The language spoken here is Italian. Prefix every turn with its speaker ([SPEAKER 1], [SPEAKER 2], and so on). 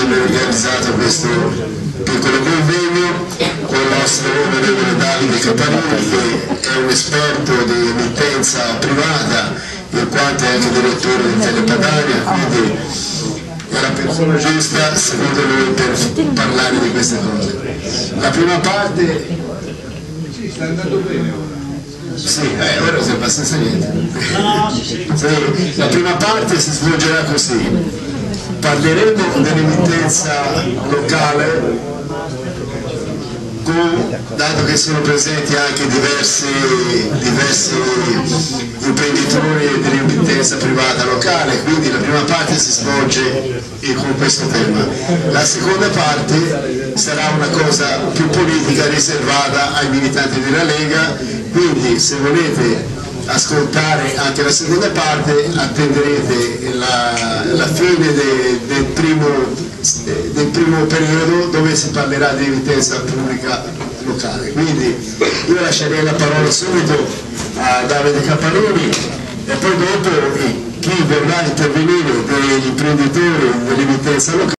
[SPEAKER 1] aver organizzato questo piccolo convegno con il nostro onorevole Davide Caparini, che è un esperto di emittenza privata, in quanto è anche direttore di Telepadania, quindi è la persona giusta secondo noi per parlare di queste cose. La prima parte...
[SPEAKER 2] Sì, sta andando bene ora.
[SPEAKER 1] Sì, ora si è abbastanza niente. Sì, la prima parte si svolgerà così. Parleremo dell'emittenza locale, dato che sono presenti anche diversi imprenditori dell'emittenza privata locale, quindi la prima parte si svolge con questo tema. La seconda parte sarà una cosa più politica, riservata ai militanti della Lega, quindi se volete ascoltare anche la seconda parte attenderete la fine del primo periodo, dove si parlerà di emittenza pubblica locale. Quindi io lascerei la parola subito a Davide Caparini e poi dopo